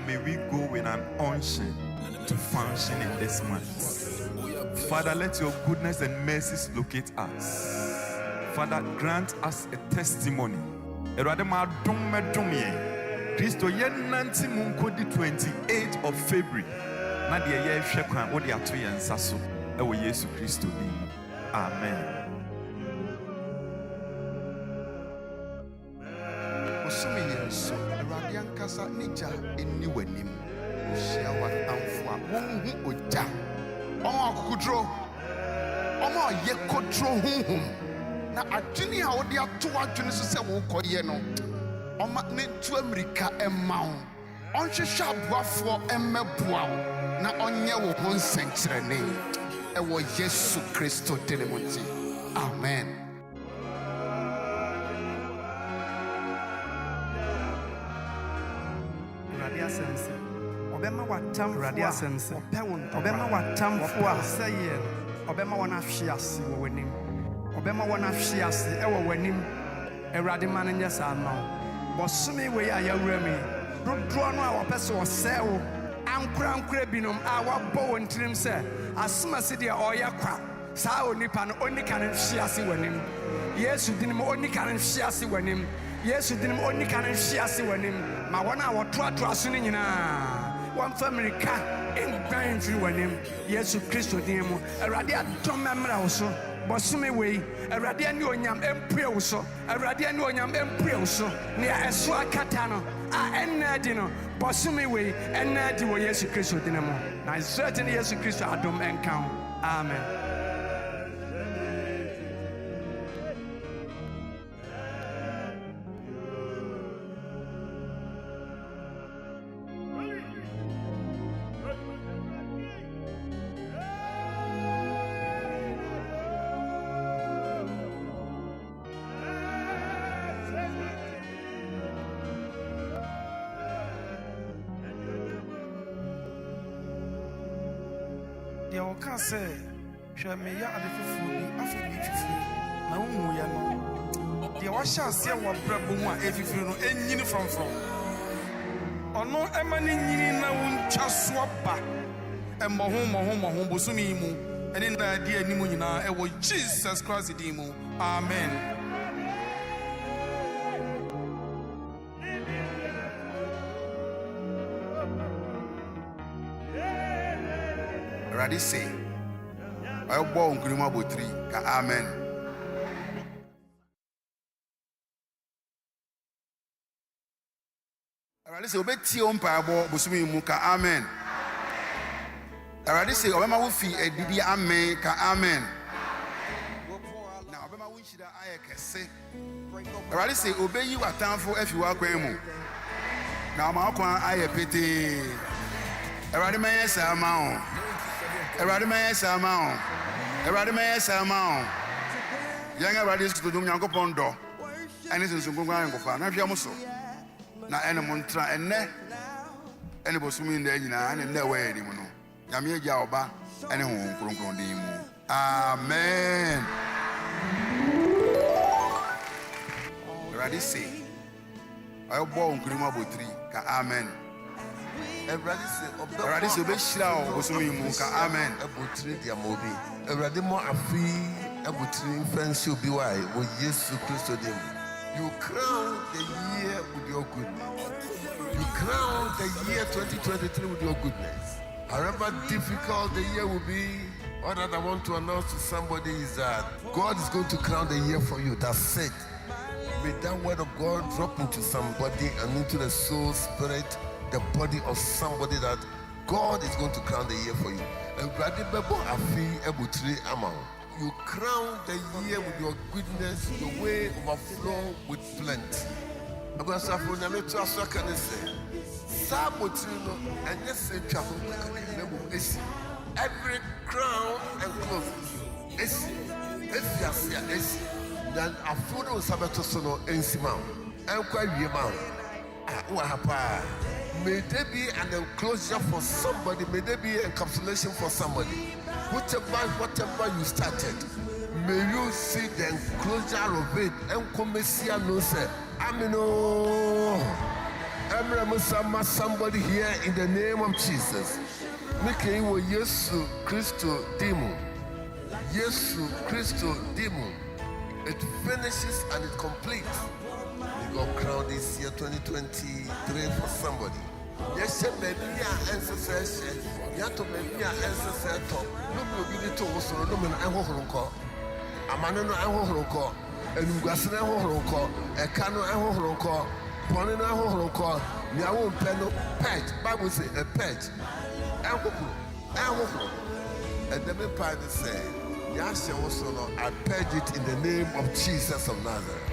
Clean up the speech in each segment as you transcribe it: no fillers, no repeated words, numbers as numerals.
May we go with an unction to function in this month. Father, let your goodness and mercies locate us. Father, grant us a testimony. Christo yen nanti munkodi 28th of February. Na de ye hwe kwan wo de ato yen saso e wo Yesu Christo ni. Amen. Osumi yenso Awurade ankasa nija eni wanim. Ohia watamfo a wonhu oja. Omo akukudro. Omo yekodro hunhum. Na adwene a wo de ato adwene so se wo koye no. Oma nentu America emawo onhwehwe aboafo emeboa na onye wo ho nsenkyerene ewo Yesu Kristo delemonti. Amen. Radio sense obema watam radio sense obema watam fo a seye obema wona hwease wo wanim obema wona hwease ewo wanim Awurade ma nyɛ saa ma bosome we ya yawura mi dodro no a wopese wo sewo ankura binom a wabɔ won tirim sɛ asema se de ɔyɛ kwa saa onipa no onika no hwease wanim Yesu dinim onika no hwease wanim Yesu dinim onika no hwease wanim ma wona wotoatoa so no nyinaa wan America engban firi wanim Yesu Kristo din mu Awurade adom mmra wo so bosome we Awurade ani onyam empue wo so Awurade ani onyam empue wo so ne eso akata no a enadi no bosome we enadi wo Yesu Kristo din mu na certain Yesu Kristo adom enkan. Amen. Oka say hwe me ya ade fufu bi afi bi fufu na wo ya no de wa sha se wo brabo mu a efifi no enyini from ono ema ne nyini na wo ntwa so ba emmo ho bosumi mu ene na de animu nyina e wo Jesus Christ di mu. Amen. Awurade say ayɔbɔ nkuruma botiri ka amen. Awurade say obetie o mpaebɔ bosumi mu ka amen. Awurade say obema wo fi adidi amen ka amen. Na obema wo nhyira ayɛ kɛse. Awurade say obeyi watamfo afi wakwan mu na ma akwan ayɛ pete. Awurade ma yɛ saa ma o. Awurade ma yɛ saa ma o. Awurade ma yɛ saa ma o. Yɛn Awurade Kristo dum Nyankopɔn dɔ ɛne sunsunkwan nkofa na hwɛ mo so na ɛne mo ntra ɛnɛ ɛne bosumi nda nyinaa ɛne nda wɔ yɛ mu no Nyame agya ɔba ɛne honhom kronkron din mu. Amen. Awurade say ayɔbɔ nkuruma botiri ka amen. Awurade sɛ obɛhyira wo bosome yi mu ka amen. Abotire di amobi. Awurade mo afi abotire mfɛnsi obi wa wo Yesu Kristo dim. You crown the year with your goodness. You crown the year 2023 with your goodness. However difficult the year will be, all that I want to announce to somebody is that God is going to crown the year for you. That's it. May that word of God drop into somebody and into the soul, spirit, the body of somebody that God is going to crown the year for you. You crown the year with your goodness, your way overflow with plenty. Every crown and cloth then a food on Sabato Sono in Simon and quite Yamam. May there be an enclosure for somebody, may there be encapsulation for somebody. Whatever you started, may you see the enclosure of it. And Comessia no say, Amino. Somebody here in the name of Jesus. Make wo Yesu Christo demo. Yesu Christo demo. It finishes and it completes. We go crown this year 2023 for somebody. Yes, baby, ancestors. Yato baby, ancestors. No, be the two so no man. I hope Amano, I hope and Guasana hope a cano, I hope Ponina hope Yawo Peno pet. Bible say a pet. I hope. And the Empire say, Yasha also I purge it in the name of Jesus of Nazareth.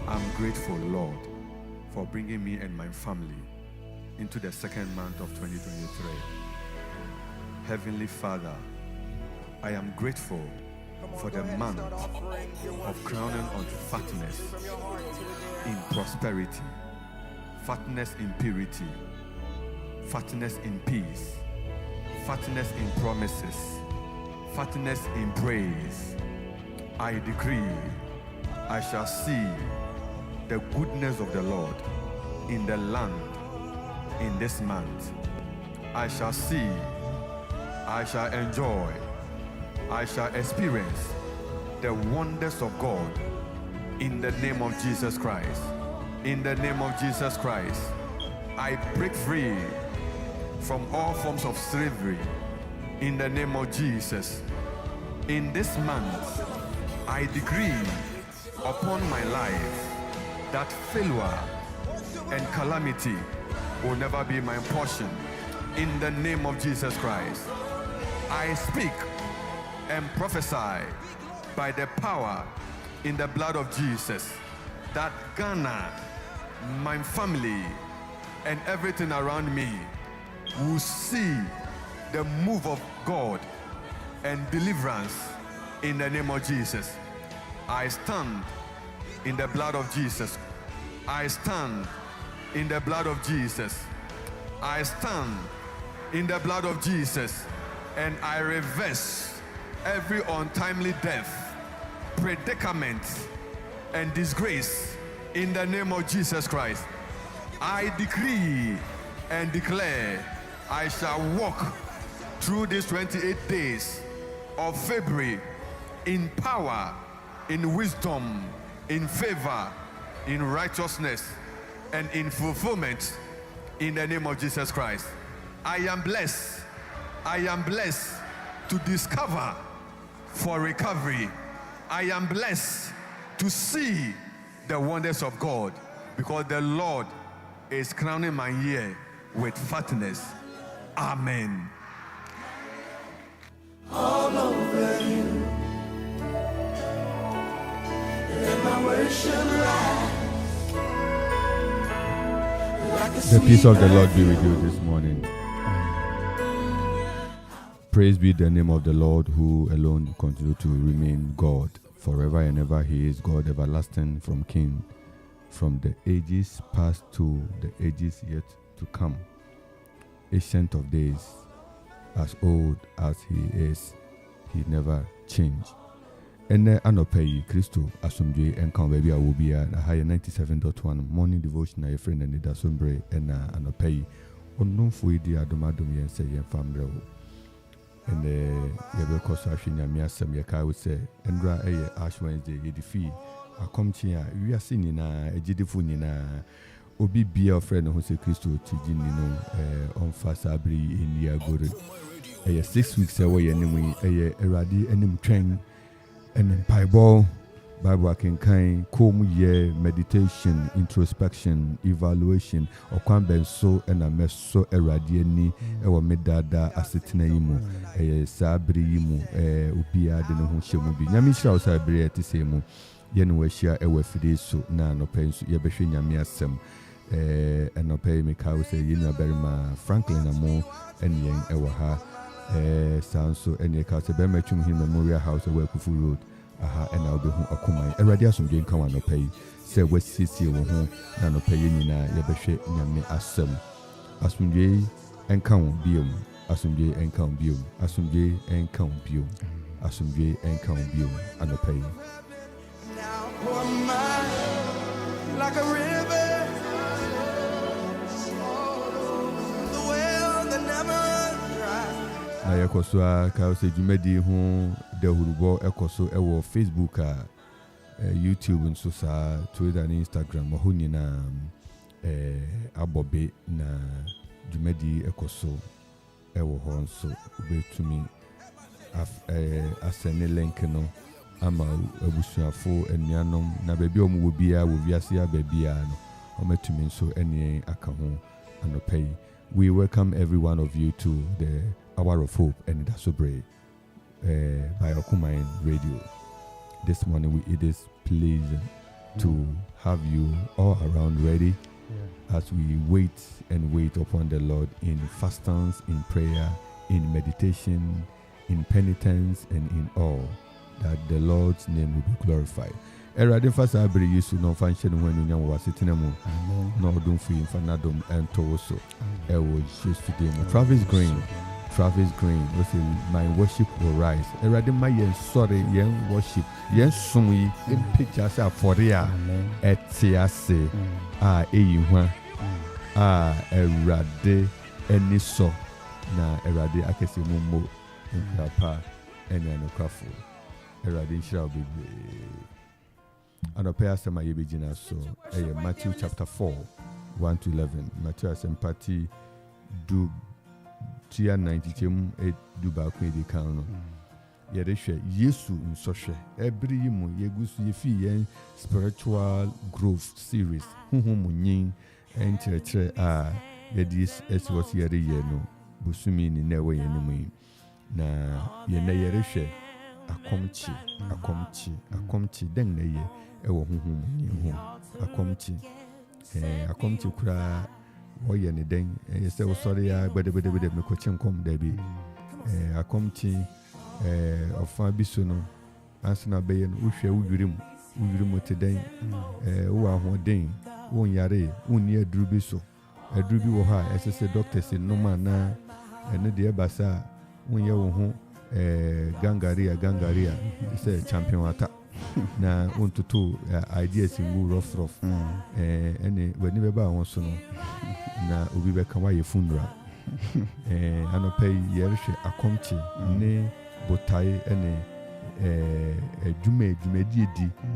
I'm grateful, Lord, for bringing me and my family into the second month of 2023. Heavenly Father, I am grateful for the month of crowning on fatness in prosperity, fatness in purity, fatness in peace, fatness in promises, fatness in praise. I decree I shall see the goodness of the Lord in the land in this month. I shall see, I shall enjoy, I shall experience the wonders of God in the name of Jesus Christ. In the name of Jesus Christ, I break free from all forms of slavery in the name of Jesus. In this month, I decree upon my life that failure and calamity will never be my portion in the name of Jesus Christ. I speak and prophesy by the power in the blood of Jesus that Ghana, my family, and everything around me will see the move of God and deliverance in the name of Jesus. I stand in the blood of Jesus. I stand in the blood of Jesus. I stand in the blood of Jesus, and I reverse every untimely death, predicament, and disgrace in the name of Jesus Christ. I decree and declare I shall walk through these 28 days of February in power, in wisdom, in favor, in righteousness, and in fulfillment in the name of Jesus Christ. I am blessed. I am blessed to discover for recovery. I am blessed to see the wonders of God, because the Lord is crowning my year with fatness. Amen. All over you, let my worship rise. Like The peace of the Lord be with you this morning. Praise be the name of the Lord, who alone continue to remain God. Forever and ever He is God, everlasting, from King, from the ages past to the ages yet to come. Ancient of days, as old as He is, He never changed. ene anopai Kristo asomdwe enka baby a wo bia na ha 97.1 morning devotion na friend and da sombre ena anopai onnomfo idi adomadom yen se yen famre wo ene ye be koso ahwenya mi asem ye kai wo se endra eye Ash Wednesday ye difi akomchi a wiase nyina ejidefo nyina obi bia friend ho se Kristo tiji ni no onfa sabri eni agore eye 6 weeks awo ye nimu eye erade anim twen and Bible akenkan kom ye meditation introspection evaluation okwan benso na meso erade ani ewo medada asetena yimu sabri yimu obia de no ho hyemu bi nyame hira sabri etesemu ye no wahia ewo fide so na no penso ye behwe nyame asem enope mekau se yina berima Franklin amo enyen ewo ha sanso ene ka se be matwum hin memorial house we Kufu road aha ena obehu akomai erade asomdwe nka wa no pay se wasisi wo ho na no pay nyina ye behwe nyame asem asomdwe enka wo biom asomdwe enka wo biom asomdwe enka wo biom asomdwe enka wo biom anopay Now for my like a river, the well that never dries. na yekoso a ka se dwumadi ho da hurubo ekoso ewo Facebook YouTube nso sa Twitter na Instagram ho nyina abobe na dwumadi ekoso ewo ho nso betumi asene link no ama abusuafo enuanom na baabi omu wo bia wo wiase ya baabia no ometumi nso ene aka ho anopai. We welcome every one of you to the Hour of Hope and Dasobre by Okumain Radio. This morning it is pleasant to have you all around ready as we wait upon the Lord in fastings, in prayer, in meditation, in penitence, and in all, that the Lord's name will be glorified. Erade fasa abiri Yesu no function when you nyam wasitena mu no dum fi fanadom ento so e wo Jesus fide mu Travis Green we say my worship will rise. Erade ma yen sorry yen worship yen sum yi in pictures afore a etiase a eyi hwa a erade eni so na erade akese mu mo papa eni anokrafo erade nshira obebe. And a prayer sema ye begina so Matthew chapter 4 1 to 11. Matthew asempati do tia 90 do ba ko edi kan no. Ye de hwe Yesu nsohwe every yimu ye gusu ye fi yen spiritual growth series. Honhom nyin enkyerɛkyerɛ a ye dis esiwos ye de ye no busumi ni na we ye nimu na ye na ye de hwe akomchi den na ye ewo honhom ni ho akomchi kura wo ye ne den ye se wo sori ya gbedebede me ko chenkom da bi akomchi ofa biso no asna be ye no uhwe uwirim te den wo ahoden wo nyare wo ni aduru bi so aduru bi wo ha esese doctors no ma na ene de basa wo ye wo ho gangaria say champion ata na untutu ideas in rough any when you ba won so no na obi be kan wa ye funeral anopay yerhwe akomchi ne botai ene dwumedi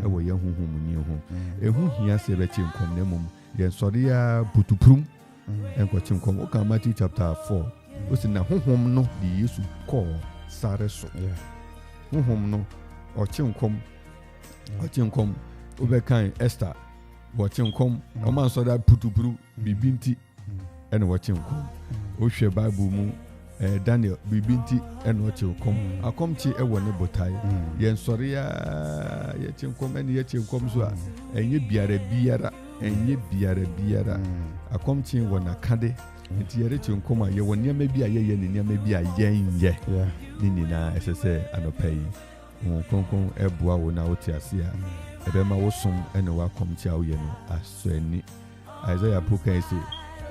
ewo ye honhom ni ho ehu hia se be chinkom na mum ye sori ya butuprum enko chinkom o kan Matthew chapter 4 o si na honhom no di Yesu call sare so honhom no ochinkom obekan Esther ochinkom o man so da putupuru bibinti ene ochinkom o hwe Bible mu Daniel bibinti ene ochinkom akomchi ewo ne botai ye nsori ya ye chinkom ene ye chinkom so a enye biara akomchi wona kade nti yere chinkom a ye won niam bi a ye ne niam bi a ye ni na esese anopai konkon eboa wo na otiase a ebema wo som ene wa komchi a wo ye no asani Isaiah pokan say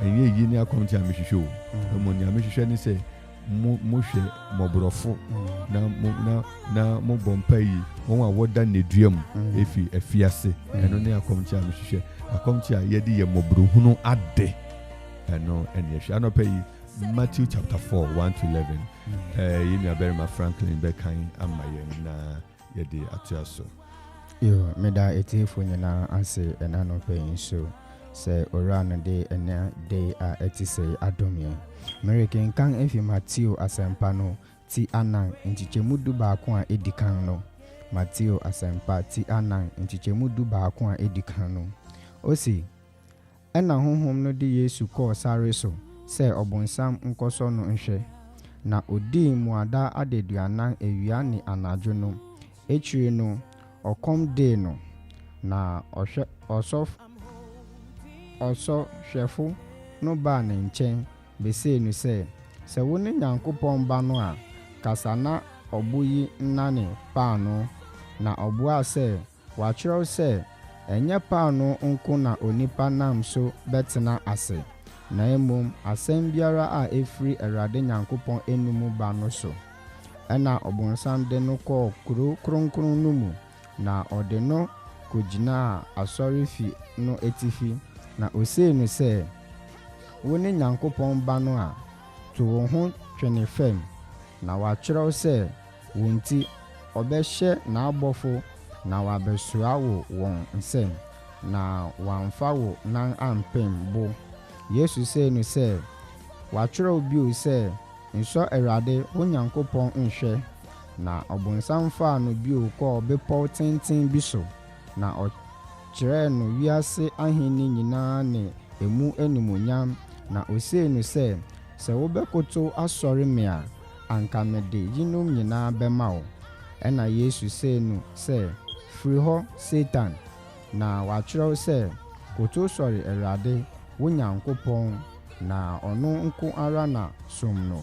enye yi ni akomchi a mehwehwe o emo ni a mehwehwe ni say mohwɛ mɔborɔfo na mo bompa yi wɔn a wɔda nedua mu efi afiase ɛno ne akɔmkye a mehwehwɛ akɔmkye a yɛde yɛ mɔborɔhunu ade ɛno ɛne ɛhwɛ anɔpa yi Matthew chapter 4 1-11 yi nua barima Franklin bɛkan ama yɛn na yɛde atoa so. Yo, meda etiefo nyina ase enanɔpa yi so sɛ ora no de ena de a etise adomye American kan efi Matthew asempa no ti anan nchichemu du baako a edikan no Matthew asempa ti anan nchichemu du baako a edikan no osi ɛna honhom no de Yesu kɔɔ sare so sɛ ɔbonsam nkɔsɔ no nhwɛ na odi muada adeduanan ewia ne anadwo no echire no ɔkɔm de no na ɔhwɛ ɔsɔ hwɛfo no ba ne nkyɛn bese no sɛ wo ne Nyankopɔn ba no a kasa na ɔbo yi nnane paano na ɔboa sɛ wakyerɛw sɛ ɛnyɛ paano nko na onipa nam so bɛtena ase na emom asɛm biara a efiri Awurade Nyankopɔn enum ba no so ɛna ɔbonsam de no kɔɔ kuro kronkron no mu na ɔde no kɔgyina asɔre fi no etifi na osei no sɛ wo ne Nyankopɔn ba no a to wo ho twene fam na wakyerɛw sɛ wo nti ɔbɛhyɛ n'abɔfo na wabɛsoa wo wɔn nsɛm na wamfa wo nan ampem bo Yesu sei no sɛ wakyerɛw bio sɛ nsɔ Awurade wo Nyankopɔn nhwɛ na ɔbonsam faa no bio kɔɔ bepɔw tenten bi so na ɔkyerɛɛ no wiase ahenni nyinaa ne emu animuonyam na osei no sɛ wobɛkoto asɔre me a anka mede yinom nyinaa bɛma wo ɛna Yesu sei no sɛ firi hɔ Satan na wakyerɛw sɛ koto sɔre Awurade wo Nyankopɔn na ɔno nko ara na som no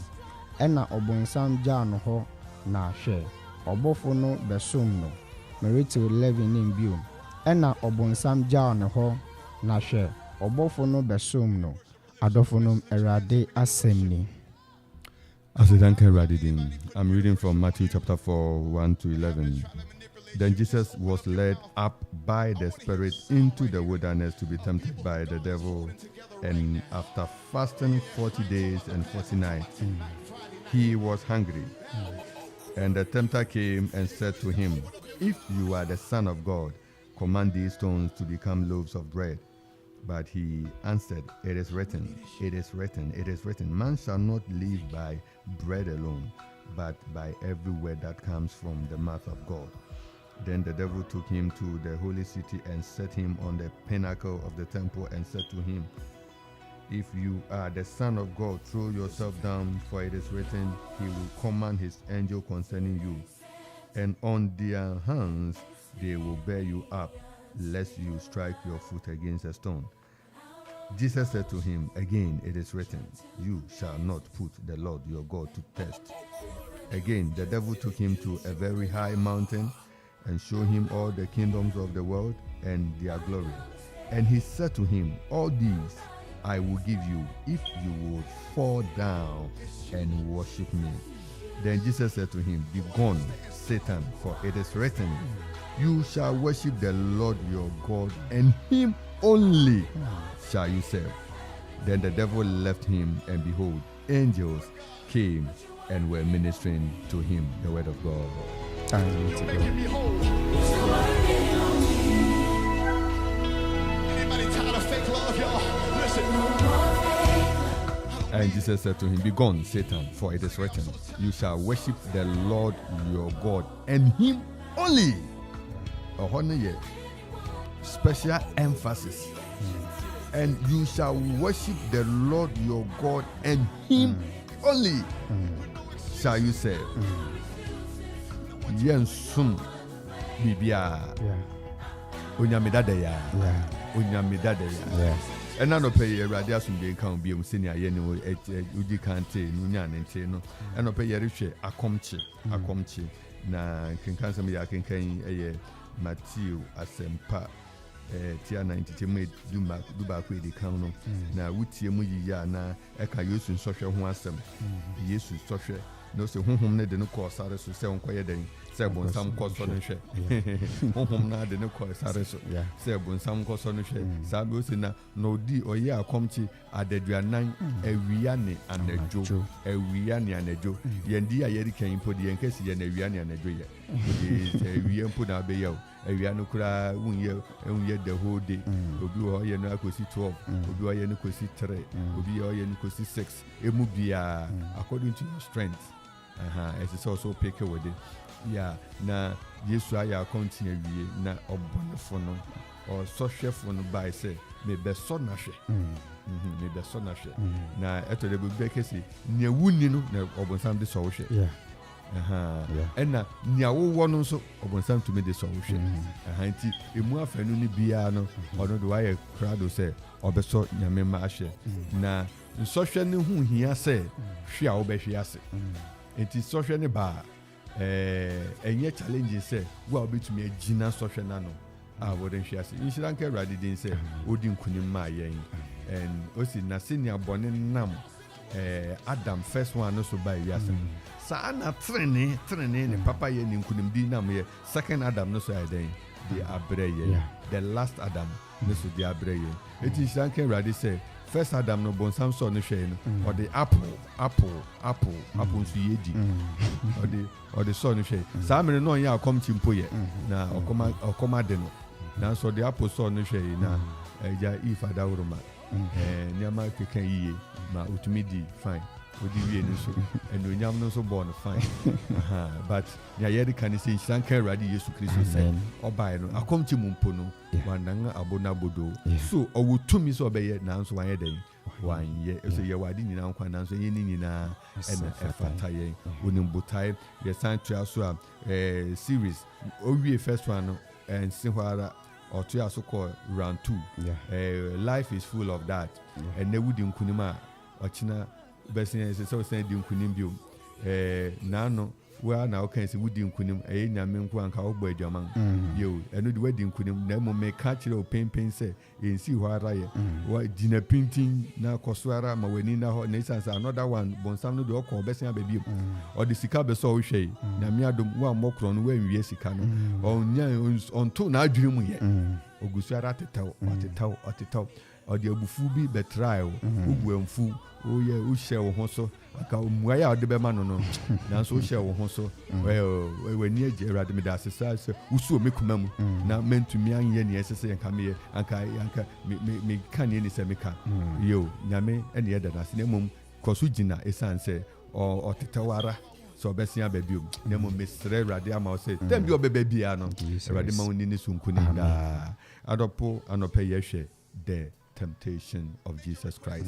ɛna ɔbonsam gyaa no hɔ na hwɛ ɔbɔfo no bɛsom no Matthew 11 ne bio ɛna ɔbonsam gyaa no hɔ na hwɛ ɔbɔfo no bɛsom no adɔfo no Awurade asɛm ni. I'm reading from Matthew chapter 4 1-11. Then Jesus was led up by the Spirit into the wilderness to be tempted by the devil, and after fasting 40 days and 40 nights, he was hungry. And the tempter came and said to him, "If you are the Son of God, command these stones to become loaves of bread." But he answered, "It is written, it is written, it is written, man shall not live by bread alone, but by every word that comes from the mouth of God." Then the devil took him to the holy city and set him on the pinnacle of the temple and said to him, "If you are the Son of God, throw yourself down, for it is written, he will command his angel concerning you, and on their hands they will bear you up, lest you strike your foot against a stone." Jesus said to him, "Again it is written, you shall not put the Lord your God to test." Again the devil took him to a very high mountain and showed him all the kingdoms of the world and their glory. And he said to him, "All these I will give you if you will fall down and worship me." Then Jesus said to him, "Begone, Satan, for it is written, you shall worship the Lord your God, and him only shall you serve." Then the devil left him, and behold, angels came and were ministering to him. The word of God. Thanks be to God. Anybody tired of fake love, y'all? Listen. And Jesus said to him, "Begone, Satan, for it is written, you shall worship the Lord your God, and him only." Special emphasis. And you shall worship the Lord your God, and him only shall you serve. Yensum bibia. Onyamidade ya. Onyamidade ya. Ena no pay Awurade asomdwe kan bi em senia ye ne udi kante no nya ne nte no. Ena pay yerehwe akomche na kenkan sam ya kenkan eye Matthew asempa tia 90 teme du ba ko edi kan no na wutie mu yiya na eka Yesu nsɔhwɛ ho asɛm Yesu sɔhwɛ no se honhom ne de no kɔ sare so sɛ onkoyɛ den sɛ bonsam kɔ so no hwɛ honhom na de no kɔ sare so sɛ bonsam kɔ so no hwɛ saa be o se na no di ɔyɛ akɔmkye adaduanan awia ne anadwo yendi ayeri kan po de yenkasi ye na awia ne anadwo ye awia mpo na be ye awia no kura unye the whole day obi o ye no akosi 12 obi o ye no kosi 3 obi o ye no kosi 6 emu bia according to your strength as it's also pick with it na Yesu aya continue wie na obonefo no or sohwefo no by say me be so na hwe me be so na hwe na eto de be kesi ne wuni no na obonsam de so hwe ena nia wo no so obonsam to me de so hwe nti emu afanu ni bia no ono do aye crowd say obeso nyame ma hwe na nsohwe ne hu hia say hwe a wo be hwe ase enti sohwe ne ba enye challenge say wo obetumi agina sohwe na no a wo den hwe ase inshira nke radi din say odi nkunim ma yen and osi na senior bone nam Adam first one no so by yase sa na trene ne papa ye ni nkunim di nam ye second Adam no so den the abreye the last Adam no so the abreye enti inshira nke radi say first Adam no bonsam so no hwe no or the apple so yedi or the son no hwe sa mere no ya akom chimpo ye na okoma de no na so the apple so no hwe na eja if adawroma nyama kekan yiye ma utumi di fine odi wie no so enonyam no so born fine but ya yedi kan say sankan radi Yesu Kristo say obai no akom chimpo no wananga abona bodo so owutumi so obeye na so wanye den wanye so ye wadi nyina nkwa na so ye ni nyina ena efata ye onimbotai ye santua so a series owie first one no and sinwara or to also call round 2 life is full of that and ne wudi nkunima ochina besin so say di nkunim bio nano wa na okan se wudi nkunim nyame nko anka ogbo aduaman yo eno di wadi nkunim na mo me ka kire o penpen se ensi ho ara ye wa dina pintin na kosoara ma wani na ho na isansa another one bonsam no de okon besin ababi o de sika be so o hwe na mi adom wa mokro no wa nwie sika no onya onto na adwiri mu ye ogusuara tetao o de abufu bi betrayo ogbuamfu oye o hye wo ho so aka muaya o de be ma no na so o hye wo ho so wani age erade me da asesa se usu o mekuma mu na mentumi anye ne esese yanka me anka me kan ne se meka yo nyame ene ye da na se nemom koso gina esanse o tetawara so besia babiom nemom mesre erade ama o se dem bi obebe bia no erade ma woni ne sunkuni da adopo anope ye hwe the temptation of Jesus Christ.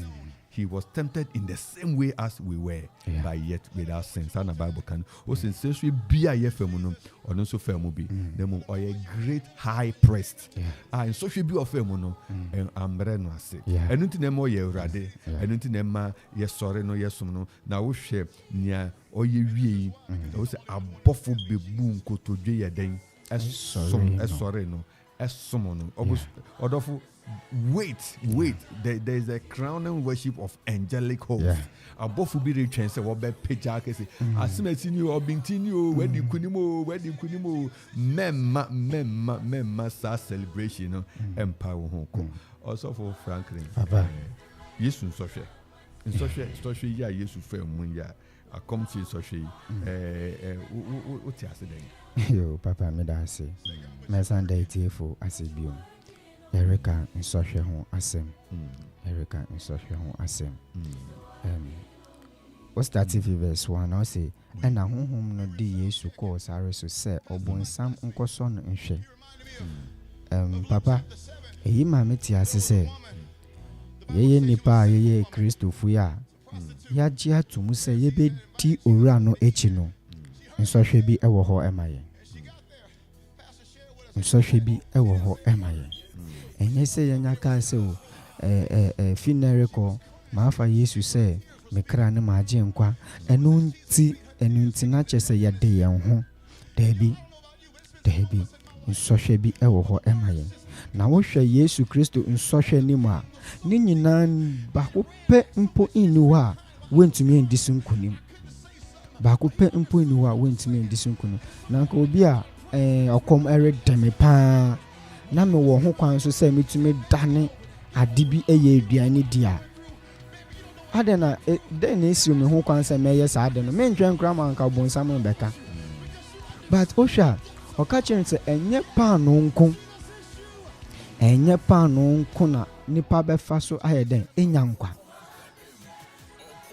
He was tempted in the same way as we were, but yet without sin. And the Bible can also say, "Be a yefemuno, or no so femubi." Nemo or a great high priest. And so she be of femuno, and ambreno ase. And unti nemo ye rade, and unti nema ye sorry no yesuno. Now we share near or ye we. Also a buffo be boom koto ye den. As sorry no, as someone odofu. Wait. There is a crowning worship of angelic hosts. Above will be the chance of what picture can say. As soon as you or Bintino, where the Kunimo, Memma celebration, Empire Hong also for Franklin. Yes, in social, yeah, yes, film, yeah. A comfy social, what yo, Papa, me da say, Mesande TFO as a biom. Erika in social home asem. Erika in social home asem. What's that TV verse 1? I say, and a home no di Yesu call Sarah so say, or born some uncle son and she. Papa, he mammy as say, ye nipa ye Christo fuya. Ya jia to muse ye be ti urano echino. In social be a ho emaye. In social be a ho emaye. And you say, Yaka so, funeral call, Mafa Yesu say, Mecrana Majin qua, and nunti, and nunti nature say, ya day and home. Debbie, nsɔhwɛ bi ɛwɔ hɔ ɛma yɛn. Na wohwɛ Yesu Kristo nsɔhwɛ nim a ne nyinaa baako pɛ mpo inni hɔ a wontumi ndi so nkonim. Baako pɛ mpo inni hɔ a wontumi ndi so nkonim. Na nka obi a ɔkɔm ɛredɛme paa na mewɔ ho kwan so sɛ metumi dane ade bi ɛyɛ aduane di a ade na den na esi me ho kwan sɛ mɛyɛ saa ade no mentwɛn kora ma nka bonsam mbɛka. But ohwɛ a ɔka kyerɛ sɛ ɛnyɛ paano nko na nipa bɛfa so ayɛ den enya nkwa.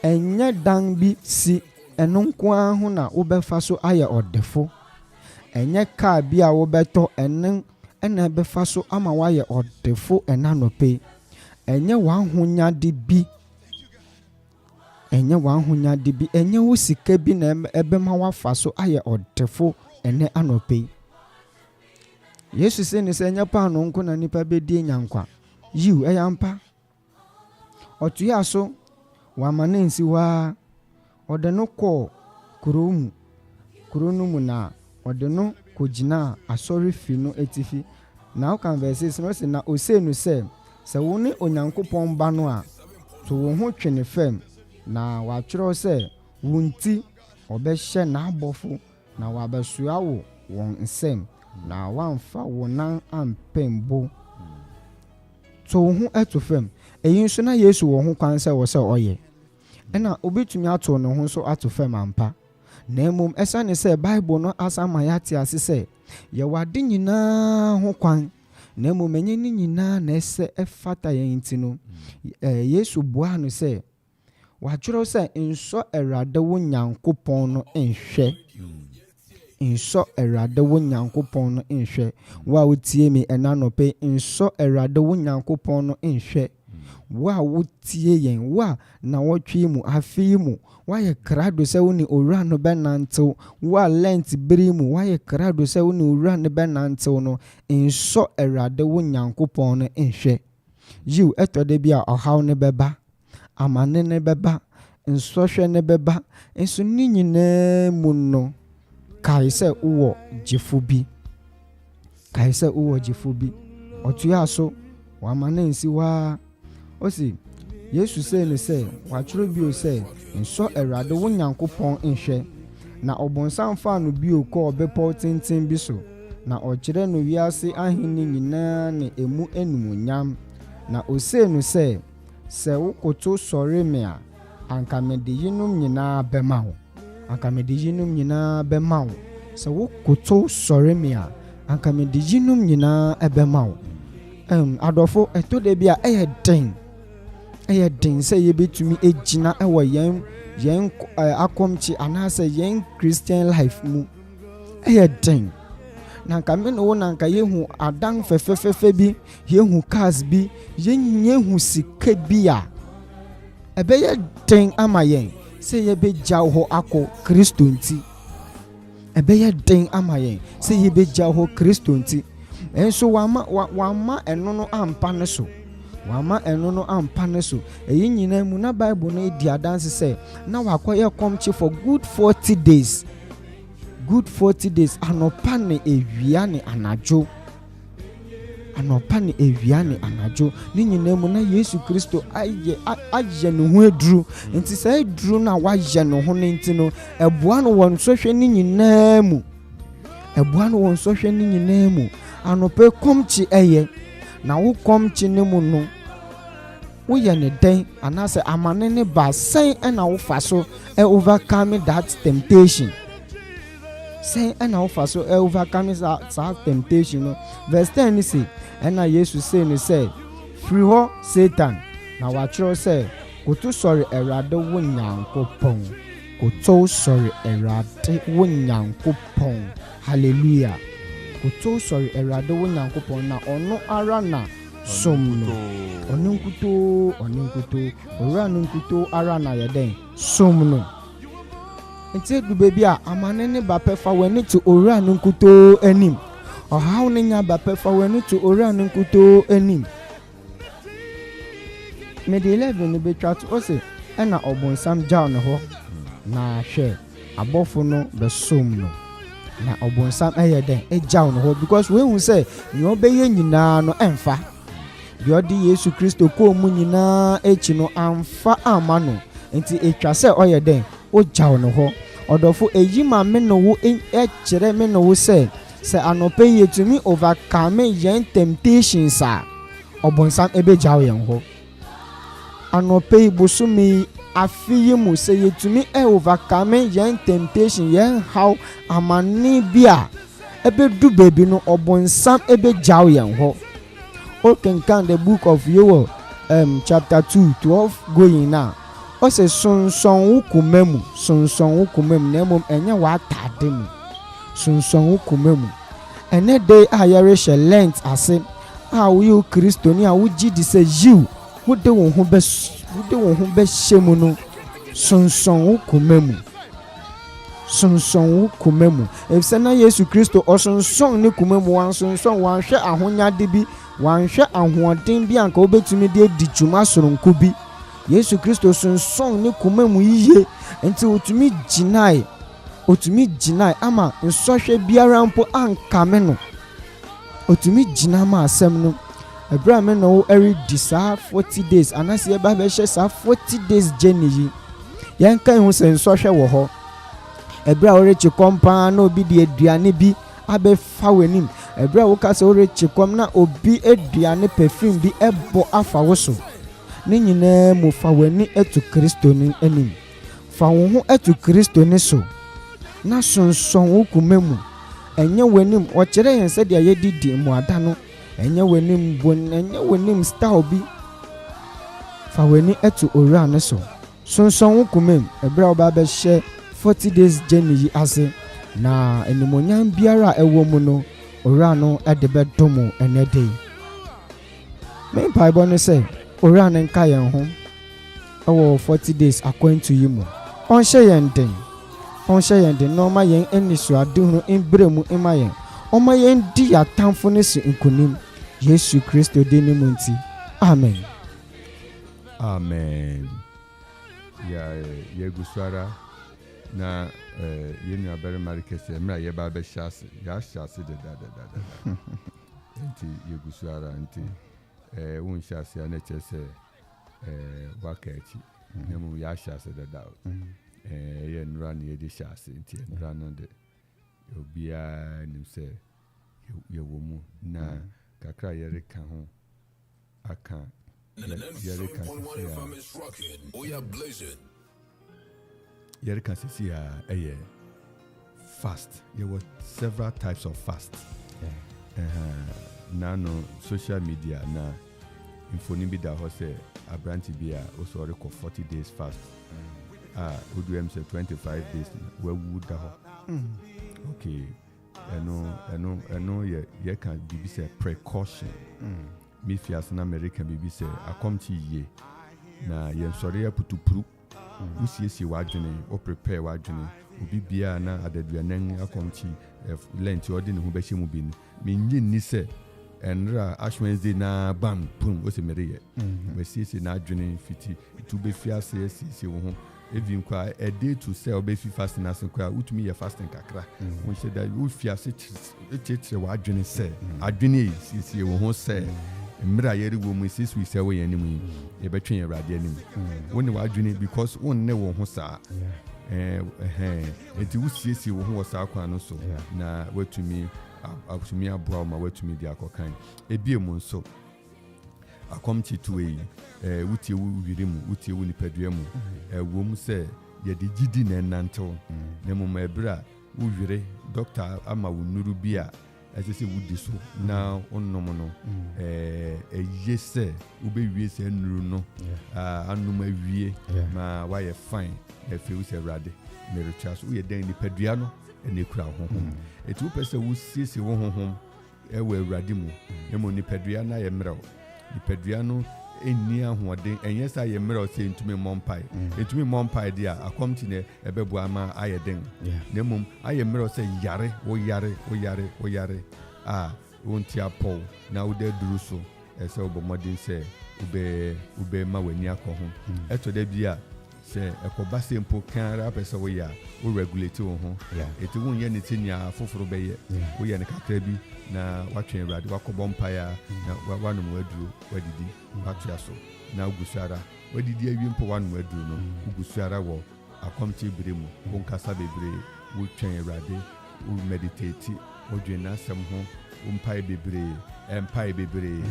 Ɛnyɛ dan bi si ɛno nko ara ho na wobɛfa so ayɛ ɔdefo. Ɛnyɛ kaa bi a wobɛtɔ ɛna ɛbɛfa so ama wayɛ ɔdefo ɛna nɔpɛ. Ɛnyɛ wahonyade bi. Ɛnyɛ wo sika bi na ɛbɛma wafa so ayɛ ɔdefo ɛnɛ anɔpɛ. Yesu sɛ ne sɛ ɛnyɛ paano nko na nipa bɛdi nyankwa. Yiw ɛyɛ ampa. Ɔtoa so wama ne nsi hɔ ɔde no kɔ kuro no mu na ɔde no kɔgyina asɔre fi no etifi. Na wokan verses no sɛ na ose no sɛ wo ne Onyankopɔn ba no a to wo ho twene fam na watwerɛ sɛ wo nti ɔbɛhyɛ n'abɔfo na wabɛsoa wo wɔn nsɛm na wamfa wo nan ampembo. To wo ho ɛto fam. Eyi nso na Yesu wɔ ho kwan sɛ wɔ sɛ ɔyɛ. Ɛna obetumi ato ne ho so ato fam ampa. Na mmom ɛsane sɛ Bible no asa ma yɛate ase sɛ yɛwɔ ade nyinaa ho kwan. Na mmom ɛnyɛ ne nyinaa na ɛsɛ ɛfata yɛn nti no. Yesu boa no sɛ watwerɛ sɛ nsɔ Awurade wo Nyankopɔn no nhwɛ. Nsɔ Awurade wo Nyankopɔn no nhwɛ. Wo a wotie me ɛna nɔpɛ nsɔ Awurade wo Nyankopɔn no nhwɛ. Wo a wotie yɛn wo a na wɔtwe mu afei mu wayɛ krado sɛ wo ne owura no bɛnantew. Wo a lent bere mu wayɛ krado sɛ wo ne owura no bɛnantew no nsɔ Awurade wo Nyankopɔn no nhwɛ. Yiw ɛtɔde bi a ɔhaw ne bɛba, amane ne bɛba, nsɔhwɛ ne bɛba. Nso ne nyinaa mu no kae sɛ wowɔ gyefo bi. Ɔtoa so wama ne nsi hɔ osi Yesu sɛ ne sɛ watwerɛ bio sɛ nsɔ Awurade wo Nyankopɔn nhwɛ. Na ɔbonsam fa no bio kɔ ɔbɛpɔw tenten bi so na ɔkyerɛ no wiase ahenni nyinaa ne emu enumonyam. Na ose no sɛ wokoto sɔre me a anka mede yinom nyinaa bɛma wo. Sɛ wokoto sɔre me a anka mede yinom nyinaa ɛbɛma wo. Adɔfo ɛtɔ bi a ɛyɛ den sɛ yɛbɛtumi egyina ɛwɔ yɛn akɔmkye anaasɛ yɛn Christian life mu. Ɛyɛ den. Na nka me no wo na nka yehu adan fɛfɛfɛfɛ bi, yehu cars bi, yehu sika bi a ɛbɛyɛ den ama yɛn sɛ yɛbɛgya hɔ akɔ Kristo nti. Ɛbɛyɛ den ama yɛn sɛ yɛbɛgya hɔ Kristo nti. Enso wama ɛno no ampa ne so. Eyi nyina mu na Bible no di adanse sɛ na wakɔyɛ kɔmkye for good 40 days. Anɔpa ne ewia ne anadwo. Ne nyina mu na Yesu Kristo ayɛ ne ho aduru. Nti sɛ aduru na wayɛ ne ho ne nti no ɛboa no wɔ nsɔhwɛ ne nyinaa mu. Anɔpa kɔmkye ɛyɛ na wo kɔmkye ne mu no woyɛ ne den anaasɛ amane ne ba sɛn ɛna wofa so overcome that temptation. Saa temptation no. Verse 10 ni say ɛna Yesu say ne sɛ firi hɔ Satan. Na watwerɛ sɛ koto sɔre Awurade wo Nyankopɔn. Hallelujah. Koto sɔre Awurade wo Nyankopɔn na ɔno ara na som no. Ɔno nkuto owura no nkuto ara na yɛden som no. Nti du baby a amane ne ba pɛfa w'ani to owura no nkuto anim. Ɔhaw ne nya ba pɛfa w'ani to owura no nkuto anim. Mede 11 ne betwa to ose ɛna ɔbonsam gyaw ne hɔ na hwɛ abɔfo no bɛsom no. na ɔbonsam ɛyɛ den ɛgyaw no hɔ because wehu sɛ nea ɔbɛyɛ nyinaa no ɛmfa deɛ ɔde Yesu Kristo kɔɔ mu nyinaa akyi no amfa ama no nti ɛtwa sɛ ɔyɛ den ɔgyaw no hɔ ɔdɔfo ɛyi ma me no wo ɛkyerɛ me no wo sɛ anɔpɛ yi yɛtumi overcome yɛn temptations a ɔbonsam ɛbɛgyaw yɛn hɔ anɔpɛ yi bosome afi yi mu sɛ yɛtumi overcome yɛn temptation yɛn haw amane bi a ɛbɛdu baabi no ɔbonsam ɛbɛgyaw yɛn hɔ okenkan the book of Joel chapter 2:12 going now ɔsɛ sonson wo koma mu na mmom ɛnyɛ w'atade mu sonson wo koma mu ɛnɛ de a yɛrehyɛ lent ase a woyɛ kristoni a wogye di sɛ yiw wode wo ho bɛhyɛ mu no sonson wo koma mu ɛfisɛ na Yesu Kristo ɔsonson ne koma mu wansonson wanhwɛ ahonyade bi wanhwɛ ahoɔden bi anka wobɛtumi de adi dwuma soronko bi Yesu Kristo sonson ne koma mu yiye nti otumi gyinae ama nsɔhwɛ biara mpo ankame no otumi gyina ma asɛm no ɛberɛ a me na wo ɛredi saa 40 days anase yɛba bɛhyɛ saa 40 days journey yi yɛnka ho sɛ nsɔhwɛ wɔ hɔ ɛberɛ a wɔrekye kɔm paa na obi de aduane bi abɛfa w'anim ɛberɛ a woka sɛ wɔrekye kɔm na obi aduane perfume bi ɛbɔ afa wo so ne nyinaa mu fa w'ani ɛto Kristo ne anim fa wo ho ɛto Kristo ne so na sonson wo koma mu ɛnyɛ w'anim ɔkyerɛ yɛn sɛdeɛ yɛdidi mmuada no ɛnyɛ w'anim bon ɛnyɛ w'anim style bi fa w'ani ɛto owura ne so sonson wo koma mu ɛberɛ a wɔba bɛhyɛ 40 days journey yi ase na animonyam biara a ɛwɔ mu no owura no ɛde bɛdom ɛnɛ de me mpaebɔ no sɛ owura no nka yɛn ho ɛwɔ 40 days akwantu yi mu ɔnhyɛ yɛn den na ɔma yɛn anisoadehunu mbrɛ mu ma yɛn ɔma yɛn di yɛatamfo no so nkonim Yesu Kristo din ne mu nti amen yɛgu so ara na yɛn nuabarima rekɛsɛ mmerɛ a yɛba bɛhyɛ ase yɛahyɛ ase dadadadada nti yɛgu so ara nti wonhyɛ ase a na kyerɛ sɛ waka akyi na mmom yɛahyɛ ase dada yɛ nnura na yɛde hyɛ ase nti nnura no de obiara nim sɛ yɛwɔ mu na kakra yɛreka ho aka yɛreka sisi a ɛyɛ fast yɛwɔ several types of fast na no social media na mfoni bi da hɔ sɛ aberante bi a ɔsɔre kɔ 40 days fast woduam sɛ 25 days wawu da hɔ okay ɛno yɛka biribi sɛ precaution mefiase na America biribi sɛ akɔmkye yie na yɛnsɔre aputupuru wosiesie w'adwene o prepare w'adwene obi biara na adaduanan akɔmkye lent ɔde ne ho bɛhyɛ mu bi no menye nni sɛ ɛnra Ash Wednesday na bam pum o se mereyɛ wasiesie na adwene fiti tu befiase asiesie wo ho even kwa a day to say obefi fasting as kwa utumi ye fasting kakra won she da wo fiase cheche wa adwene se adwene siesie wo ho se mra yeri wo mu sisi we se wo ye anim ye betwen ye rade anim won ne wa adwene because won ne wo ho saa enti wo siesie wo ho wo saa kwa no so na watumi aboa ma watumi di akokan ebie mu nso akomchi tuwe wutie wu wiri mu wutie wu nipadua mu wo mu se ye de gidi na nantew na mu mabra wu wiri doctor ama wu nuru bia ɛsɛ wudi so na onnom no ɛyɛ sɛ wobɛwie sɛ nuru no anom awie ma wayɛ fine ɛfɛ wo sɛ wrade meretwa so woyɛ dan nipadua no ɛne kura honhom ɛti wopɛ sɛ wosiesie wo honhom ɛwɔ awurade mu ɛmo nipadua na yɛ mmerɛw nipadua no ɛnni ahoɔden ɛnyɛ sɛ ayɛ mmerɛw sɛ ntumi mmɔmpae ɛtumi mmɔmpae de a akɔmti ne ɛbɛboa ma ayɛ den na mmom ayɛ mmerɛw sɛ yare woyare a wonti apɔw na wode aduru so ɛsɛ wobɔ mmɔden sɛ wobɛma w'ani akɔ ho ɛtɔ da bi a sɛ ɛkɔba sɛ mpo kan ara pɛ sɛ woyɛ a wo regulate wo ho ɛti wonyɛ ne ti nea foforɔ bɛyɛ woyɛ no kakra bi na woatwe awurade woakɔbɔ mpaeɛ a na woanom waduro wadidi woatoa so na wogu so ara wadidi awie mpo woanom aduro no wogu so ara wɔ akɔmkye bere mu wonkasa bebree wotwɛn awurade wo meditate wodwen n'asɛm ho wo mpae bebree ɛmpae bebree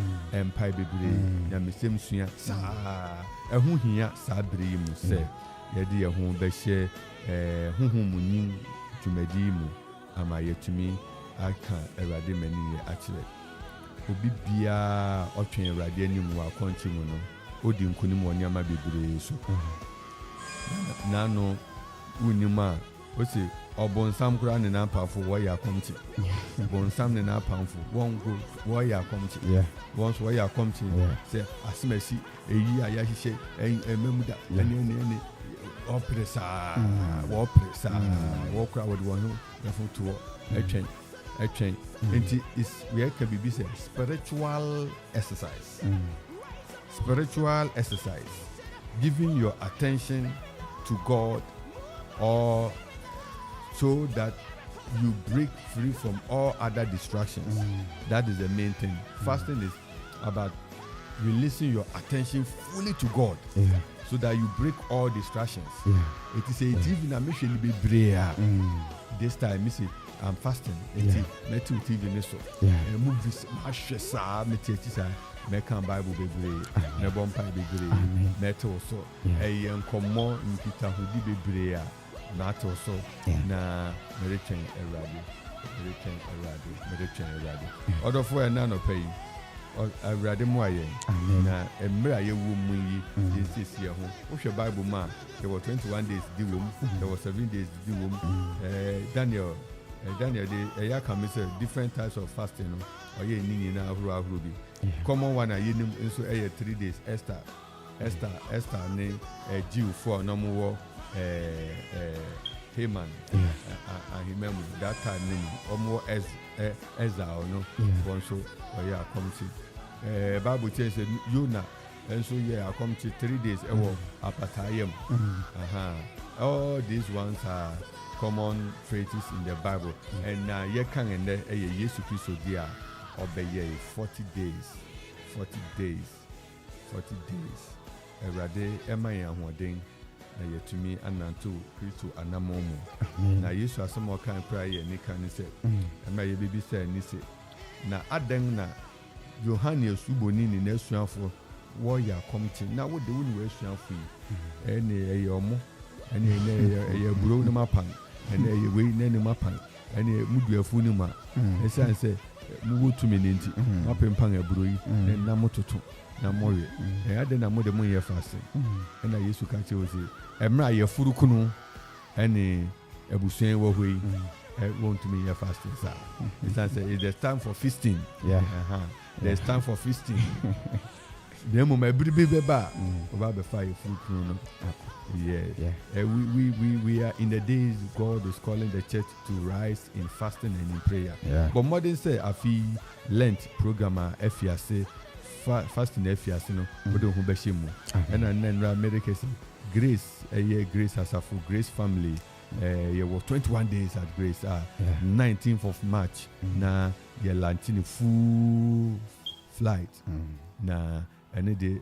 na mesɛm sua saa ɛho hia saa bere yi mu sɛ yɛde yɛn ho bɛhyɛ honhom mu nyim dwumadi mu ama yɛtumi aka awurade m'ani yɛ akyerɛ obi biara ɔtwɛn awurade anim wɔ akɔnkye mu no odi nkonim wɔ nneɛma bebree so nano wonim a wosi ɔbɔnsam koraa ne n'apamfo wɔyɛ akɔmkye bɔnsam ne n'apamfo wɔyɛ akɔmkye wɔn nso wɔyɛ akɔmkye sɛ asemasi eyi a yɛahyehyɛ ɛmɛmu da ɛne ɔpere saa wɔkora wɔde wɔn ho yɛfo to hɔ ɛtwɛn nti yɛka biribi sɛ spiritual exercise giving your attention to God or so that you break free from all other distractions. That is the main thing. Fasting is about releasing your attention fully to God so that you break all distractions. It is a TV na mission be prayer. This time, me say I'm fasting. It's TV so. Movies, mashesa, metechisa, mekan Bible be prayer, nebompa be prayer, meto so. Enkomo nkita hudi be prayer. Not also na medicine eradi. Other for none of pay. Eradi mo aye. Na emra ye wo mu yi this year ho. What's your Bible man? There were 21 days di wom. There were 7 days di wom. Daniel dey come say different types of fasting no. Oye ni na ahuru bi. Common one aye nim nso 3 days. Esther ne Jew for no more Haman and remember that time almost Ezra no one so come to Bible tells Yona and so I come to 3 days apatayam. All these ones are common phrases in the Bible and now you can and there Jesus Christ dear obey 40 days Erade Emma Hoding na yetumi ananto Kristo anamomo na Yesu asemo kan prayer ni kan se na ye bibi se ni se na adan na Yohane asuboni ni na asuafo wo ya komti na wo de wo ni asuafo yi ene eyomo ene buro ni mapan ene we ni mapan ene muduafu ni ma esan se mu wotumi ni nti mapempan aburo yi na mototo na moye ade na mo de mo ye fase na Yesu ka che o se emra ye furukunu ene ebusuen wo hoi want to me ye fasting sir it say there's time for feasting there's time for feasting the mo ma biribi beba oba be fire furukunu no we are in the days God is calling the church to rise in fasting and in prayer but modern say afi Lent programmer efiase fasting efiase no bodo hu be shemu and then America Grace Grace Asafo Grace family was 21 days at Grace 19th of March na ye launching full flight na ene de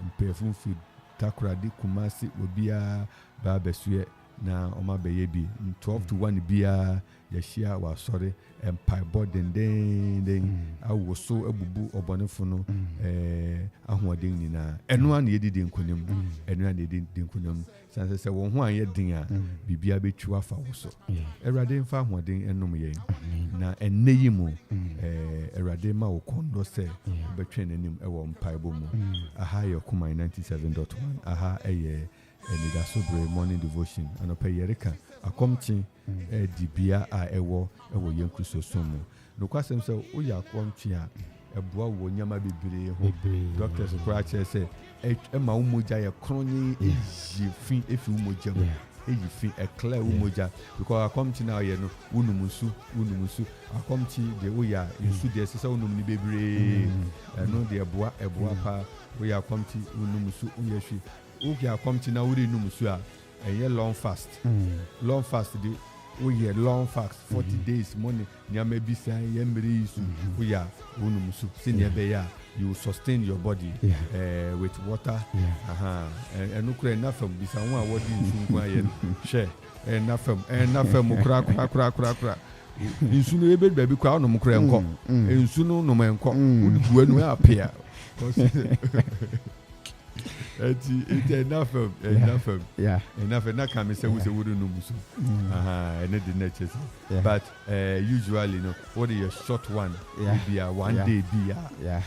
mpefun fi Takoradi Kumasi obia ba besue na oma beye bi 12 to 1 bia ye share wa sorry empire boarding den awo so abubu obonefo no ahoden ni na eno an ye didi nkonim eno an ye didi nkonim sanse se won ho an ye din a bibia betwu afa wo so Erade mfa ahoden enom ye na enne yi mu Erade ma wo kondo se betwe nanim ewo mpaibo mu aha ye kuma 97.1 aha eye Nida Sobre morning devotion and ope yereka akomchi dibia a ewo yenkristo somo no kwasem se o ya akomchi a eboa wo nyama bebre ho doctors kura che se ma umoja ye kronye eji efi umoja eji fi clear umoja because akomchi na ye no unumusu akomchi de wo ya yusu de se unum ni bebre no de eboa pa wo ya akomchi unumusu uyeshi okay akomchi na wuri num so a ɛyɛ long fast long fast de woyɛ long fast 40 days money nyama bi san yɛ mmere yi so woyɛ wonum so sɛnea ɛbɛyɛ a you sustain your body with water ɛno kora ɛna fam bisa ho a wɔde nsu nko ayɛ no hwɛ ɛna fam kora nsu no ebe baabi kora ɔnom kora nkɔ nsu no nom nkɔ wode bua no apea it's enough na come say we say we no musu and the nature but usually what is your short one will be a 1 day be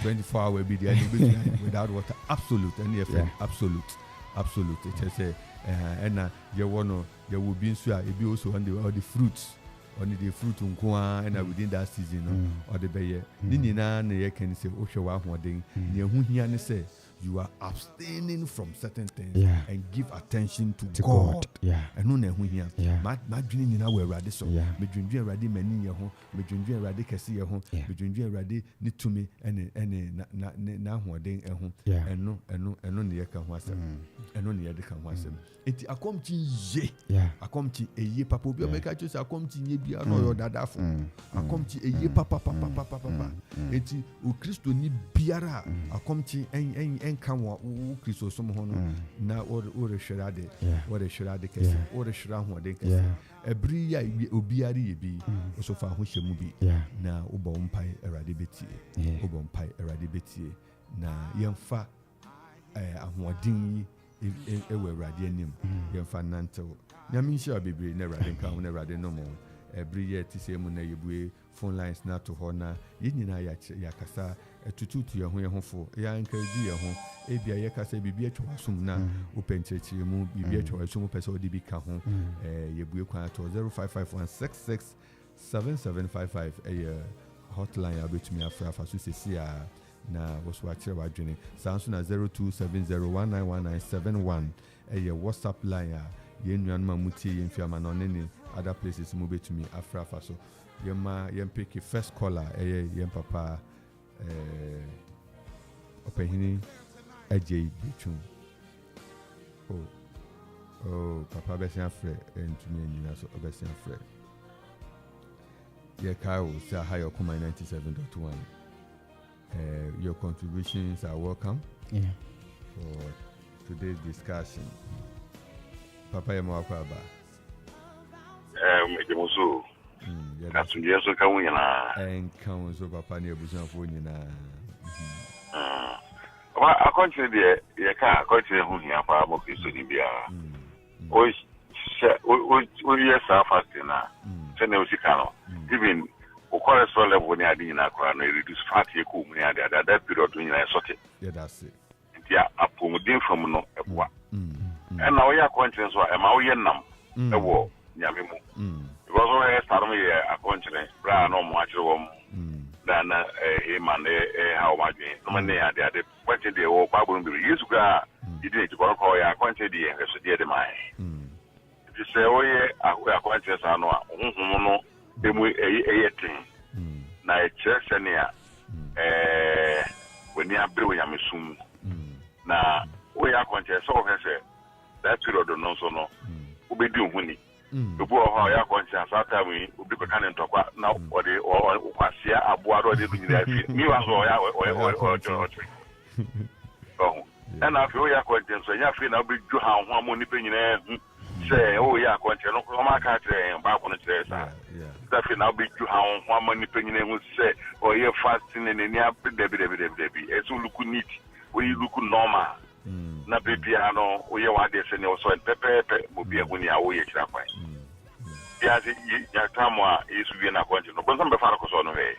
24 hour be there without water absolute and absolute it is and you want there will be so it be also on the fruits only the fruit and within that season or the bay ni na na can say o hwe wa hoden ne hu hia ne say you are abstaining from certain things and give attention to God. And no nehu here. My dream in our radi so. Me dream radi many yeho. Me dream radi kasi yeho. Me dream radi ni to me and na hoden eho. And no near can was and no near the can was. It akom chi ye. Akom chi ye papa bi o make I just akom chi ye bi no your dada fo. Akom chi ye papa. Eti o Kristo ni biara akom chi en kan wa o Kristo som ho no na o rehwirade kese o rehwira ho de kese ebri ya obiari ye bi so fa ho hyemu bi na wo bo mpai erade betie na yemfa ahoɔden yi ewe erade anim yemfa nantew na mi nhyia bebre na erade nka ho na erade no mo every year ti say mu na yebue phone lines na to ho na yenyina ya kasa tututu ye ho fo ya encourage ye ho ebia ye kasa bibia twa sum na openchechire mu bibia twa sum pese odi bi ka ho yebue kwa to 0551667755 hotline abetumi afra so sesia na woso akire wadwene sanso na 0270191971 WhatsApp line ye nuan ma mutie ye mfiama no ne other places mo betumi afra so yem pick first caller yem papa opehini AJ Bichum oh papa besia frɛ entumi nyina so besia frɛ ye kawo say higher come 97.1 your contributions are welcome for today's discussion papa yema kwaba mejemuso kasunje so ka wunyana kan so papa ne abusuafo nyina a continue de ye ka continue hu hia pa mo Kristo ni bia o yes fasting na se ne usika no even o cholesterol level ni adi na kwa no reduce fat ye ko mu ni adi that period ni na sote that's it ntia apomodin from no eboa and now we are continue so e ma wo ye nam ewo nyame mu because we start me a continue bra no mo akire wo dan man how much no man dey ade kwante dey wo Bible bi Yesu ga didn't to call ya kwante dey so dey de mai if you say oye a kwante sa no honhom no demu eyetin na e chese ne a when ya bre we ya mesum na we ya kwante so he say that period no so no obedi ohuni obu oho ya kwante asata mi obi ko kan ntokwa na ode kwasia aboado de binyina afi mi wa so ya oh and I feel ya kwante so ya fi na obi ju ha ho amo ni penyina say oh ya kwante no ko ma ka tre ba ko no tre sa that fi na obi ju ha ho amo ni penyina hu say oh ye fasting ne ni debi esu luku neat we look normal na baby ano oye wa de se ne so pepe mo bi ehuni a oye kira kwan ya se ya tamwa Yesu bi na kwante no bon sam be fa ko so no he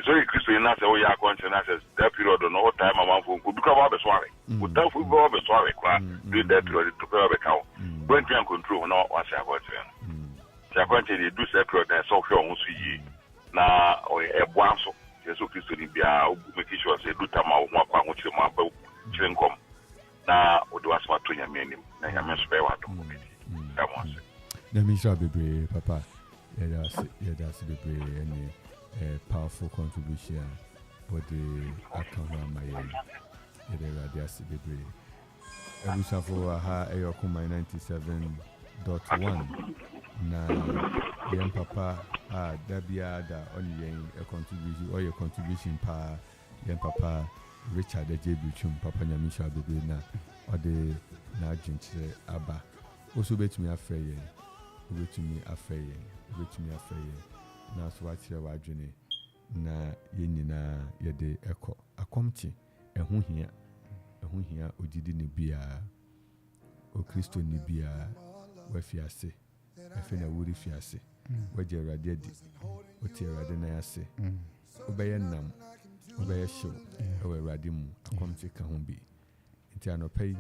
so ye Kristo na se oye akwante na se that period no time amanfo ko bi ka ba be sware o ta fu ba be sware kwa do that period to ka be kawo when you control no wa se akwante se akwante dey do that period na so hwe ohun so yi na ebo anso Yesu Kristo ni bia make sure say do tama ho akwa ho kire mo aba kire nkom na odi wasma to nyame anim na nyame so be wa do ko bi da mo ase na mi sha bebre papa that's bebre any powerful contribution for the account my the radius bebre Ebusafo aha Eyokuma 97.1 na yem papa Dabia da on yen a contribution or your contribution pa yem papa Richard Ejebuchum papa Nyamisha bebe na ode na jinchire aba also betumi afeye na so achire wadwene na yenina yede eko akomti eho hia odidi ne bia o Kristo ne bia wafiase afi na wuri fiase waje Awurade adi oti Awurade na yase obeye nam obeye show ewe Awurade mu akomti ka ho bi nti anopai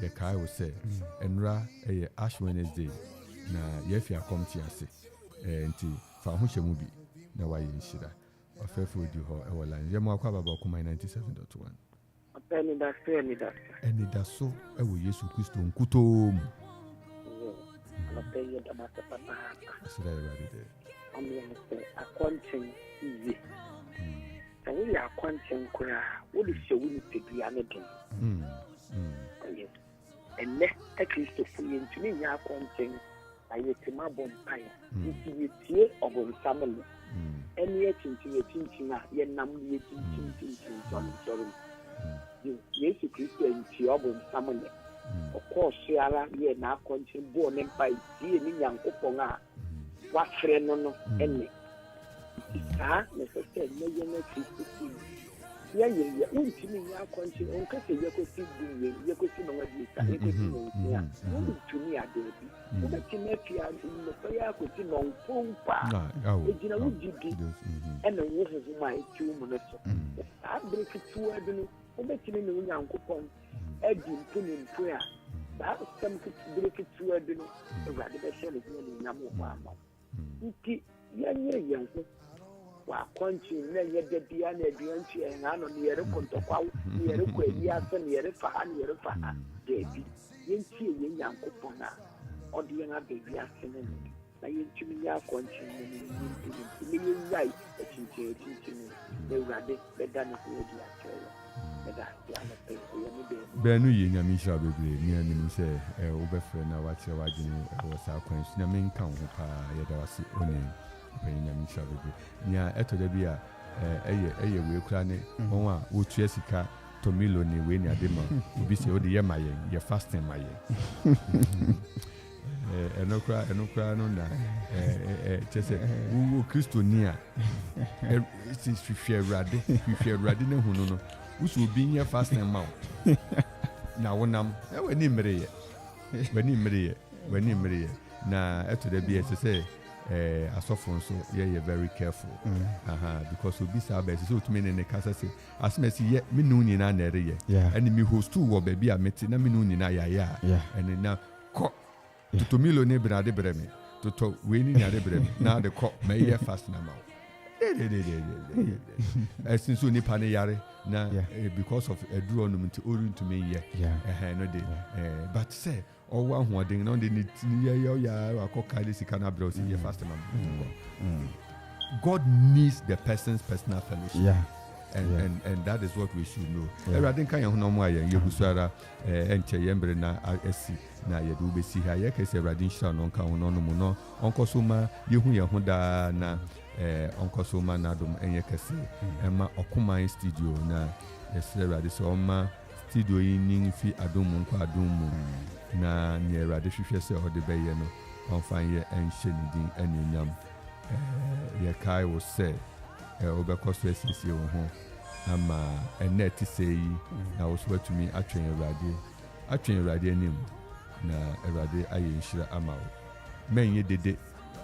ye kai wo se enra eye Ash Wednesday na yefi akomti ase nti fa ho hyemu bi na waye nshira ofefo di ho ewe line yemo akwa baba Okuma 97.1 Eni da so ewe Yesu Kristo nkuto mu Sira Awurade de akwanchen iye we are akwanchen kura wo de hye wo ni tebia ne den and let a Kristo fu yentumi nya akwanchen ayetima bompai nti yetie obon family eni etintin na ye nam ye tintin sorry Yesu Kristo nti obon family of course ara ye na akwanchen bo ne mpai tie ni Nyankopon a wa frɛ no ene necessary na Kristo ye untimi nya akwanchen onkase yekosi duwe yekosi no wadi ka yekosi no ya untimi adebi ubetime fia no fa ya kosi no mpompa ejina wujidi ene wo huzuma etu mu no so abrefi tu adunu ubetime no Nyankopon edi mpu a ba sam brefi tu adunu Awurade be hye ne nyamo ba ma nti yenye yenko wa kwanchi na yede bia na aduanti en ano ne yere kontokwa ne yere kwa ase ne yere fa debi yenti ye Nyankopon na odi na bebi ase ne na yentumi ya kwanchi ne yai echinche ne Awurade beda ne odi akere beda ya na pe ye ne be benu ye Nyamisha bebre ni anim se obefre na wachire wagene wo sa kwanchi na menka ho pa yeda wase oni Nyamisha bebre nya etoda bi a eye we kura ne won a wotua sika tomilo ne we ni adema obi se odi ye maye ye fasting maye enokra no na chese wo Kristo ni a si fifie Awurade ne hunu no usu obi nye fasting ma na wonam wani mmereye na etoda bi e se asofo so ye very careful because obi sa ba so tumi ne kasa se asmesi ye me nu nyina na ere ye and me host wo ba bi a meti na me nu nyina ya and na ko to milo ne brade breme to we ni nyade breme na de ko me ye fast na ma esin so nipa ne yare na because of eduro no mti orun to me ye no de but say owa hoden no de ni ya akoka de sika na bro si ye fast na God needs the person's personal fellowship and that is what we should know. Everything kan ho no mo ayen yebusuara enche yembre na asi na ye do be si ha ye kese everything shira no kan ho no mo no onkoso ma yehu ye ho da na onkoso ma na dom enye kese ema Okuma studio na yesre radio so ma studio yi nin fi adom nko adom mu na ne radio hwehwe se ho de be ye no onfan ye enhye ni din anyonyam ye kai wo se obekoso esisi wo ho ama enet sei na wo so atumi atwen Awurade anim na Awurade aye nhyira ama wo menye dede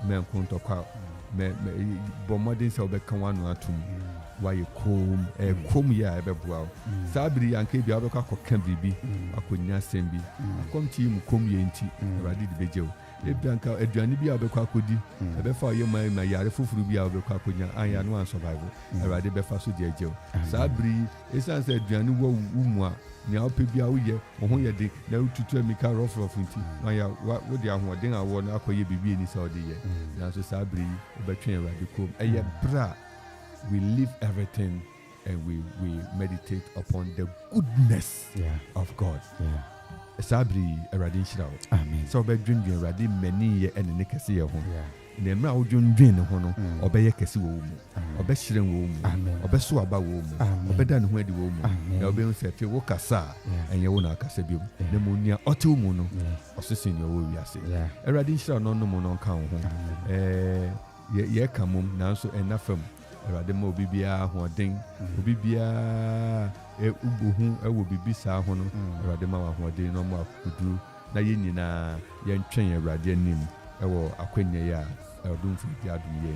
men kontokwa me bomodin se obeka wanu atum waye kom ya ebeboa sabiri anke bia obeka kokan bibi akonya sembi akomti mu kom ye nti Awurade de bejew ebianka aduane bia obeka akodi ebefa ye ma yare fufuru bia obeka akonya anya no an survival Awurade befa so de ajew sabiri esanse aduane wo umu a nya ope bia wo ye ho ye de na ututu amika rough nti na ya wo de ahoden awo na akoye bibi ni sa ode ye na so sabiri obetwen Awurade kom eye bra we leave everything and we meditate upon the goodness of God. sabri Awurade nhyira wo. Amen. So obedwendwen Awurade mani ye ene ne kese ye ho. Na mra wodwendwen ne ho no obeye kese wo mu. Obehyiren wo mu. Obeso aba wo mu. Obeda ne ho adi wo mu. Na obehu se te wo kasa enye wo na kasa bi mu. Na mu nia ote wo mu no osese ne wo wiase. Awurade nhyira no no mu no nka wo ho. Ye kamum na so enafam Awurade ma obi bia hoden obi bia ubohu ewo bibi saa ho no Awurade ma wa hoden no mo akuduru na ye nyina ye ntwen Awurade anim ewo akwanya ya odum fi bia dum ye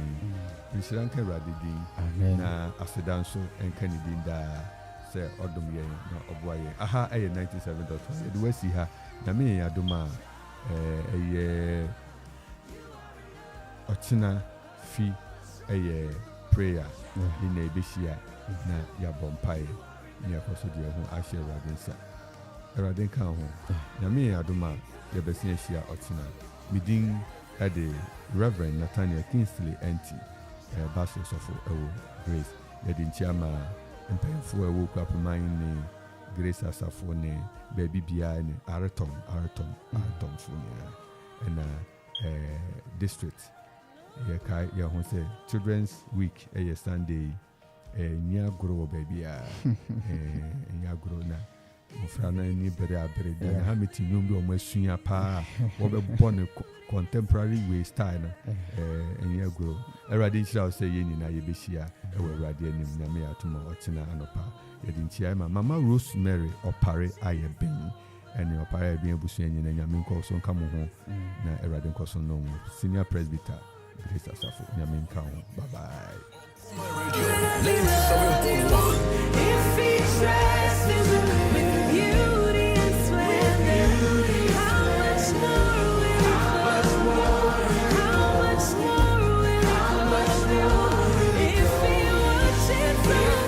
nhyira nka Awurade din na aseda nso enka ni din da se odum ye na oboa ye aha 97.1 edu wasi ha na me ya duma eye otina fi eye prayer in a bishia na ya bompae ni akoso de ho ahye Awurade nsa Awurade kan ho na me adoma ya besia hia otina midin ade Reverend Nathaniel Kingsley NT Basso Sofo ewo Grace ya de nchiama mpemfo ewo kwapaman ni Grace Asafo ne baby bia ni Aratom fo ni na district ya kai ya ho say Children's Week Sunday nya gro baby nya gro na mfrana ni bere abere da ha meti nyom bi o masua pa wo be born contemporary way style na nya gro Awurade nhyira say ye nyina ye behia e wo Awurade anim na me atoma otina anopa ye din chia mama Rosemary opare aye ben ene opare bien busua nyina nyame nko so nka mo ho na Awurade nko so no senior presbyter Grace Asafo nyame nka ho bye bye. If he dresses with beauty and splendor, how much more will how much more will if he watches over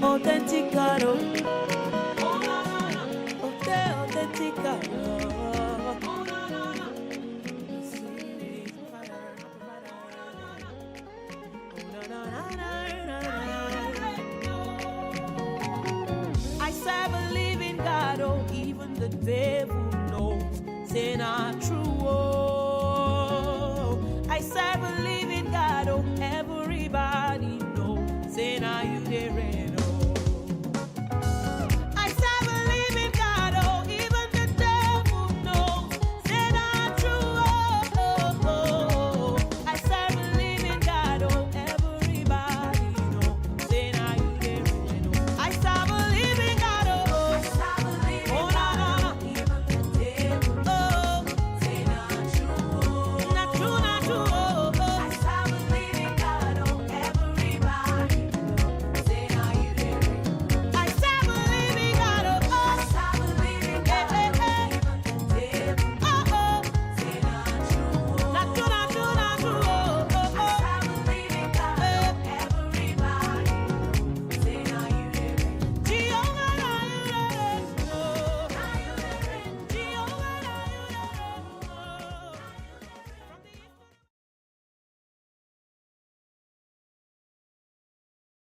Authenticado, Authenticado. I serve a living God, oh, even the devil knows, say not true, oh. I serve a living God, oh, everybody.